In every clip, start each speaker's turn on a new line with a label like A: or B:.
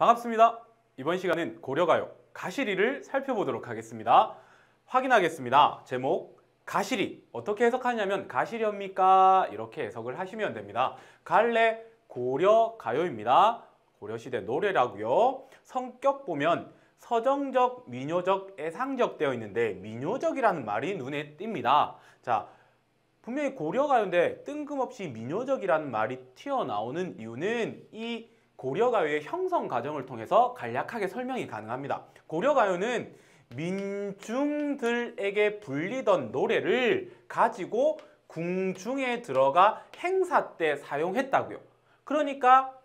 A: 반갑습니다. 이번 시간은 고려가요 가시리를 살펴보도록 하겠습니다. 확인하겠습니다. 제목 가시리 어떻게 해석하냐면 가시리입니까? 이렇게 해석을 하시면 됩니다. 갈래 고려가요입니다. 고려시대 노래라고요. 성격 보면 서정적, 민요적, 애상적 되어 있는데 민요적이라는 말이 눈에 띕니다. 자, 분명히 고려가요인데 뜬금없이 민요적이라는 말이 튀어나오는 이유는 이 고려가요의 형성 과정을 통해서 간략하게 설명이 가능합니다. 고려가요는 민중들에게 불리던 노래를 가지고 궁중에 들어가 행사 때 사용했다고요. 그러니까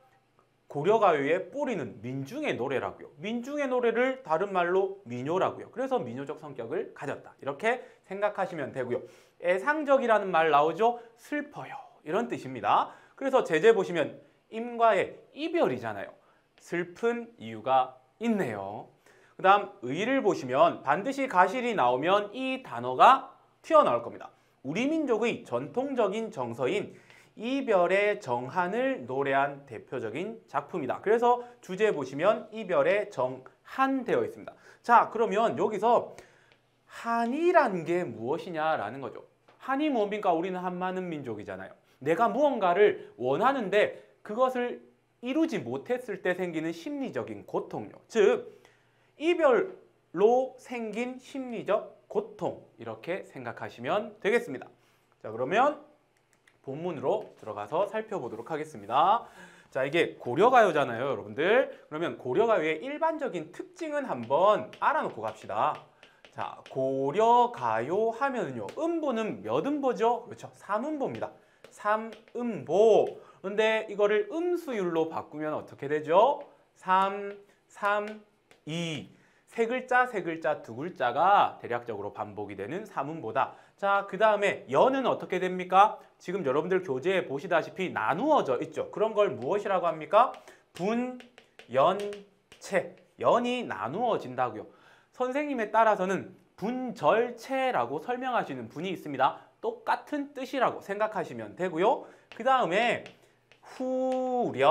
A: 고려가요의 뿌리는 민중의 노래라고요. 민중의 노래를 다른 말로 민요라고요. 그래서 민요적 성격을 가졌다. 이렇게 생각하시면 되고요. 애상적이라는 말 나오죠? 슬퍼요. 이런 뜻입니다. 그래서 제재 보시면 임과의 이별이잖아요. 슬픈 이유가 있네요. 그 다음 의를 보시면 반드시 가실이 나오면 이 단어가 튀어나올 겁니다. 우리 민족의 전통적인 정서인 이별의 정한을 노래한 대표적인 작품이다. 그래서 주제 보시면 이별의 정한 되어 있습니다. 자, 그러면 여기서 한이라는 게 무엇이냐라는 거죠. 한이 뭡니까? 우리는 한 많은 민족이잖아요. 내가 무언가를 원하는데 그것을 이루지 못했을 때 생기는 심리적인 고통요. 즉 이별로 생긴 심리적 고통 이렇게 생각하시면 되겠습니다. 자, 그러면 본문으로 들어가서 살펴보도록 하겠습니다. 자, 이게 고려가요잖아요, 여러분들. 그러면 고려가요의 일반적인 특징은 한번 알아놓고 갑시다. 자, 고려가요 하면은요, 음보는 몇 음보죠? 그렇죠, 3음보입니다. 3음보. 그런데 이거를 음수율로 바꾸면 어떻게 되죠? 3, 3, 2. 세 글자, 세 글자, 두 글자가 대략적으로 반복이 되는 3음보다. 자, 그 다음에 연은 어떻게 됩니까? 지금 여러분들 교재에 보시다시피 나누어져 있죠. 그런 걸 무엇이라고 합니까? 분, 연, 채. 연이 나누어진다고요. 선생님에 따라서는 분절체라고 설명하시는 분이 있습니다. 똑같은 뜻이라고 생각하시면 되고요. 그 다음에 후렴구가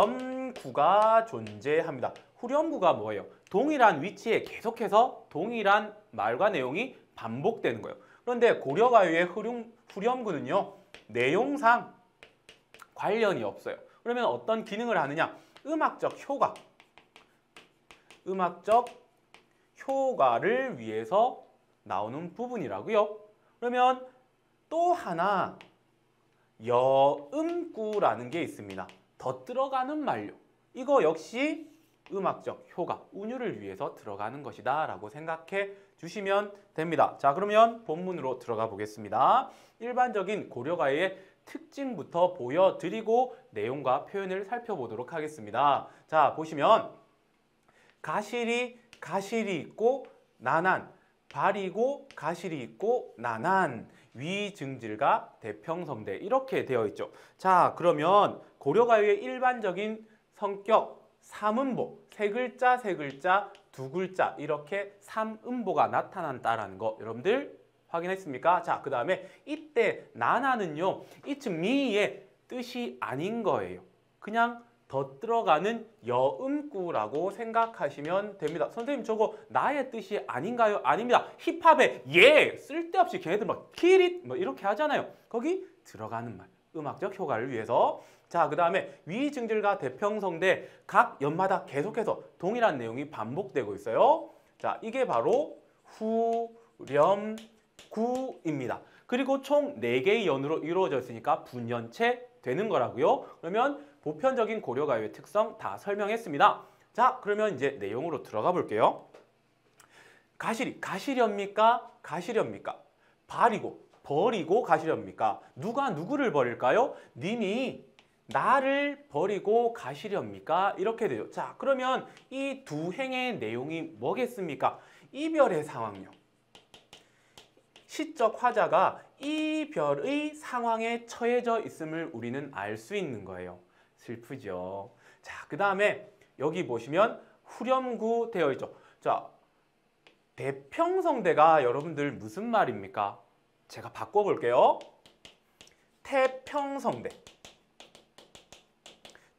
A: 존재합니다. 후렴구가 뭐예요? 동일한 위치에 계속해서 동일한 말과 내용이 반복되는 거예요. 그런데 고려가요의 후렴구는요, 내용상 관련이 없어요. 그러면 어떤 기능을 하느냐? 음악적 효과를 위해서 나오는 부분이라고요. 그러면 또 하나 여음구라는 게 있습니다. 더 들어가는 말요. 이거 역시 음악적 효과, 운율을 위해서 들어가는 것이다 라고 생각해 주시면 됩니다. 자, 그러면 본문으로 들어가 보겠습니다. 일반적인 고려가요의 특징부터 보여드리고 내용과 표현을 살펴보도록 하겠습니다. 자, 보시면 가실이 있고 나난, 발이고 가실이 있고 나난, 위증질과 대평성대 이렇게 되어 있죠. 자, 그러면 고려가요의 일반적인 성격 3음보, 세 글자, 세 글자, 두 글자 이렇게 3음보가 나타난다라는 거 여러분들 확인했습니까? 자, 그 다음에 이때 나나는요, it's me의 뜻이 아닌 거예요. 그냥 더 들어가는 여음구라고 생각하시면 됩니다. 선생님 저거 나의 뜻이 아닌가요? 아닙니다. 힙합에 쓸데없이 걔네들 막 kill it 뭐 이렇게 하잖아요. 거기 들어가는 말, 음악적 효과를 위해서. 자, 그 다음에 위증질과 대평성대 각 연마다 계속해서 동일한 내용이 반복되고 있어요. 자, 이게 바로 후렴구입니다. 그리고 총 4개의 연으로 이루어져 있으니까 분연체 되는 거라고요. 그러면 보편적인 고려가요의 특성 다 설명했습니다. 자, 그러면 이제 내용으로 들어가 볼게요. 가시렵니까? 가시렵니까? 버리고 가시렵니까? 누가 누구를 버릴까요? 님이 나를 버리고 가시렵니까? 이렇게 되죠. 자, 그러면 이 두 행의 내용이 뭐겠습니까? 이별의 상황요. 시적 화자가 이별의 상황에 처해져 있음을 우리는 알 수 있는 거예요. 슬프죠. 자, 그 다음에 여기 보시면 후렴구 되어 있죠. 자, 대평성대가 여러분들 무슨 말입니까? 제가 바꿔볼게요. 태평성대.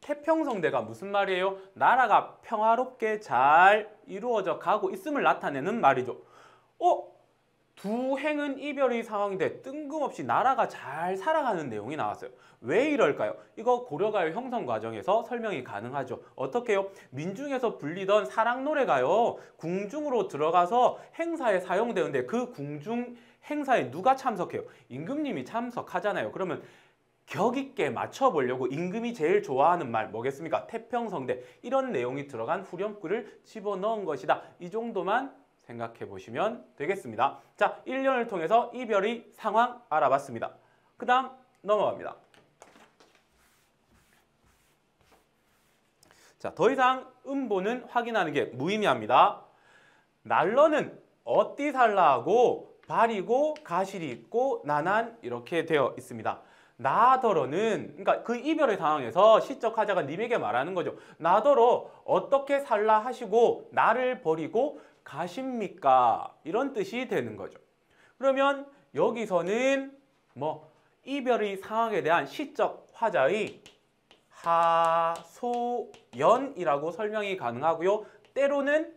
A: 태평성대가 무슨 말이에요? 나라가 평화롭게 잘 이루어져 가고 있음을 나타내는 말이죠. 두 행은 이별의 상황인데 뜬금없이 나라가 잘 살아가는 내용이 나왔어요. 왜 이럴까요? 이거 고려가요 형성 과정에서 설명이 가능하죠. 어떻게요? 민중에서 불리던 사랑 노래가요. 궁중으로 들어가서 행사에 사용되는데 그 궁중 행사에 누가 참석해요? 임금님이 참석하잖아요. 그러면 격 있게 맞춰보려고 임금이 제일 좋아하는 말 뭐겠습니까? 태평성대. 이런 내용이 들어간 후렴구를 집어넣은 것이다. 이 정도만 생각해 보시면 되겠습니다. 자, 1년을 통해서 이별의 상황 알아봤습니다. 그 다음 넘어갑니다. 자, 더 이상 음보는 확인하는 게 무의미합니다. 날러는 어띠 살라하고 발이고 가실이 있고 나난 이렇게 되어 있습니다. 나더러는 그러니까 그 이별의 상황에서 시적 화자가 님에게 말하는 거죠. 나더러 어떻게 살라 하시고 나를 버리고 가십니까? 이런 뜻이 되는 거죠. 그러면 여기서는 뭐 이별의 상황에 대한 시적 화자의 하소연이라고 설명이 가능하고요. 때로는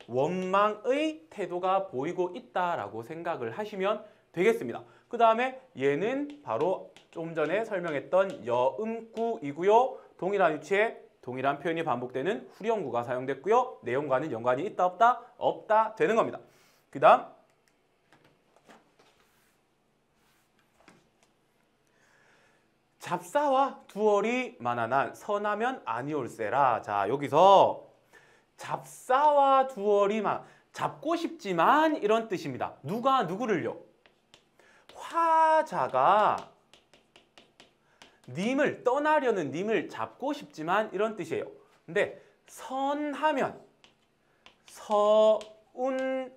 A: 원망의 태도가 보이고 있다라고 생각을 하시면 되겠습니다. 그 다음에 얘는 바로 좀 전에 설명했던 여음구이고요. 동일한 위치에 동일한 표현이 반복되는 후렴구가 사용됐고요. 내용과는 연관이 있다 없다? 없다 되는 겁니다. 그 다음 잡사와 두얼이 만나난 선하면 아니올세라. 자, 여기서 잡사와 두얼이 잡고 싶지만 이런 뜻입니다. 누가 누구를요? 화자가 님을 떠나려는 님을 잡고 싶지만 이런 뜻이에요. 근데 선하면 서운해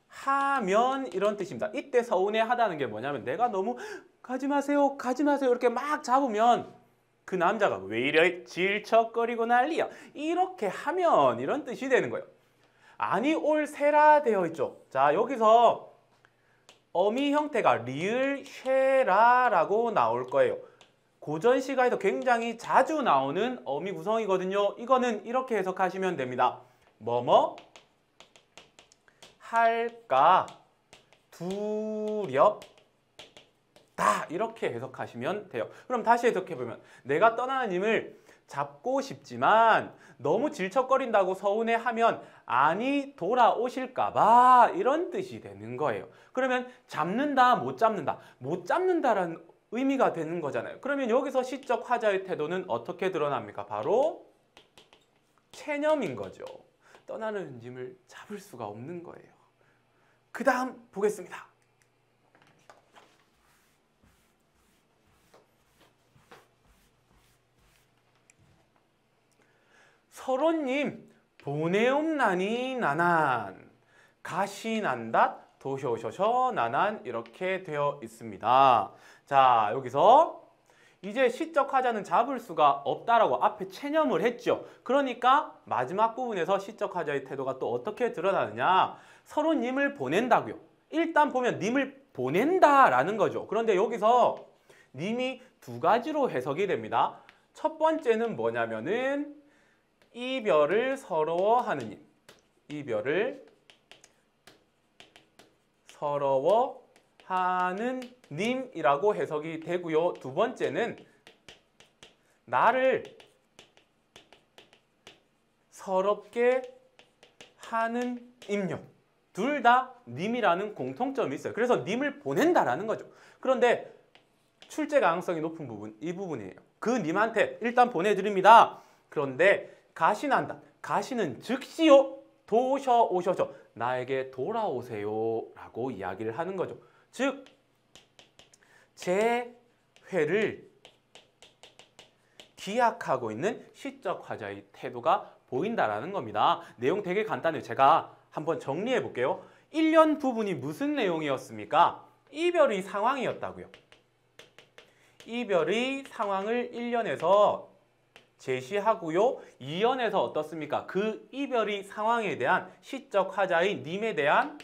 A: 하면 이런 뜻입니다. 이때 서운해 하다는 게 뭐냐면 내가 너무 가지 마세요 가지 마세요 이렇게 막 잡으면 그 남자가 왜 이래 질척거리고 난리야 이렇게 하면 이런 뜻이 되는 거예요. 아니 올세라 되어 있죠. 자, 여기서 어미 형태가 리을 쉐라라고 나올 거예요. 고전 시가에도 굉장히 자주 나오는 어미 구성이거든요. 이거는 이렇게 해석하시면 됩니다. 뭐뭐 할까 두렵다 이렇게 해석하시면 돼요. 그럼 다시 해석해보면 내가 떠나는 님을 잡고 싶지만 너무 질척거린다고 서운해하면 아니 돌아오실까봐 이런 뜻이 되는 거예요. 그러면 잡는다 못 잡는다 못 잡는다라는 의미가 되는 거잖아요. 그러면 여기서 시적 화자의 태도는 어떻게 드러납니까? 바로 체념인 거죠. 떠나는 님을 잡을 수가 없는 거예요. 그 다음 보겠습니다. 서로님 보내옵나니 나난 가시난다 도쇼쇼쇼 나난 이렇게 되어 있습니다. 자, 여기서 이제 시적 화자는 잡을 수가 없다라고 앞에 체념을 했죠. 그러니까 마지막 부분에서 시적 화자의 태도가 또 어떻게 드러나느냐. 서로 님을 보낸다고요. 일단 보면 님을 보낸다라는 거죠. 그런데 여기서 님이 두 가지로 해석이 됩니다. 첫 번째는 뭐냐면은 이별을 서러워하는 님. 이별을 서러워하는 님이라고 해석이 되고요. 두 번째는 나를 서럽게 하는 임용. 둘 다 님이라는 공통점이 있어요. 그래서 님을 보낸다라는 거죠. 그런데 출제 가능성이 높은 부분, 이 부분이에요. 그 님한테 일단 보내드립니다. 그런데 가시난다. 가시는 즉시요. 도셔오셔서 나에게 돌아오세요 라고 이야기를 하는 거죠. 즉 제 회를 기약하고 있는 시적 화자의 태도가 보인다라는 겁니다. 내용 되게 간단해요. 제가 한번 정리해 볼게요. 1년 부분이 무슨 내용이었습니까? 이별의 상황이었다고요. 이별의 상황을 1년에서 제시하고요. 2연에서 어떻습니까? 그 이별의 상황에 대한 시적 화자의 님에 대한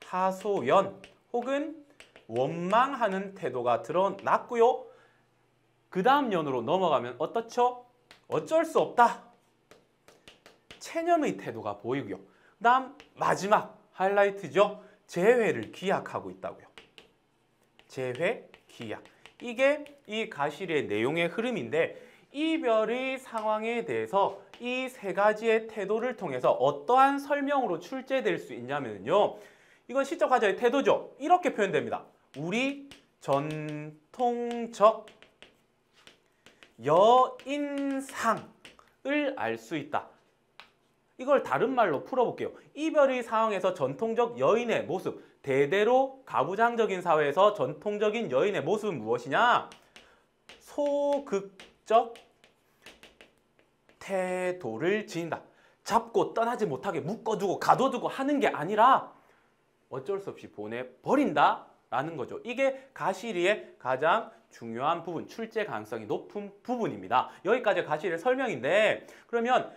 A: 하소연 혹은 원망하는 태도가 드러났고요. 그 다음 연으로 넘어가면 어떻죠? 어쩔 수 없다. 체념의 태도가 보이고요. 그 다음 마지막 하이라이트죠. 재회를 기약하고 있다고요. 재회, 기약. 이게 이 가시리의 내용의 흐름인데 이별의 상황에 대해서 이 세 가지의 태도를 통해서 어떠한 설명으로 출제될 수 있냐면요. 이건 시적 화자의 태도죠. 이렇게 표현됩니다. 우리 전통적 여인상을 알 수 있다. 이걸 다른 말로 풀어볼게요. 이별의 상황에서 전통적 여인의 모습, 대대로 가부장적인 사회에서 전통적인 여인의 모습은 무엇이냐? 소극적 태도를 지닌다. 잡고 떠나지 못하게 묶어두고 가둬두고 하는 게 아니라 어쩔 수 없이 보내버린다 라는 거죠. 이게 가시리의 가장 중요한 부분, 출제 가능성이 높은 부분입니다. 여기까지 가시리의 설명인데 그러면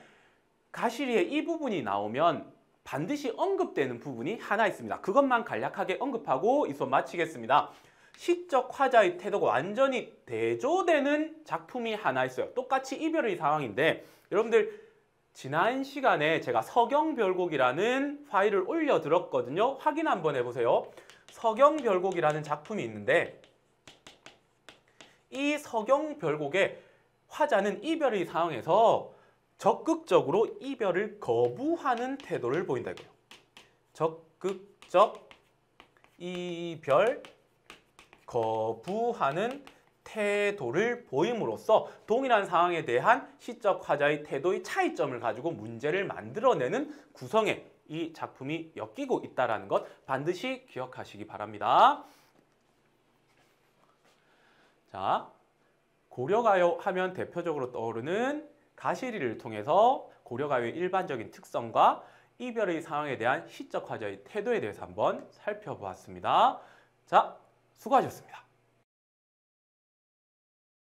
A: 가시리의 이 부분이 나오면 반드시 언급되는 부분이 하나 있습니다. 그것만 간략하게 언급하고 이 수업 마치겠습니다. 시적 화자의 태도가 완전히 대조되는 작품이 하나 있어요. 똑같이 이별의 상황인데 여러분들 지난 시간에 제가 서경별곡이라는 파일을 올려드렸거든요. 확인 한번 해보세요. 서경별곡이라는 작품이 있는데 이 서경별곡의 화자는 이별의 상황에서 적극적으로 이별을 거부하는 태도를 보인다고요. 적극적 이별 거부하는 태도를 보임으로써 동일한 상황에 대한 시적 화자의 태도의 차이점을 가지고 문제를 만들어내는 구성에 이 작품이 엮이고 있다는 것 반드시 기억하시기 바랍니다. 자, 고려가요 하면 대표적으로 떠오르는 가시리를 통해서 고려가요의 일반적인 특성과 이별의 상황에 대한 시적 화자의 태도에 대해서 한번 살펴보았습니다. 자, 수고하셨습니다.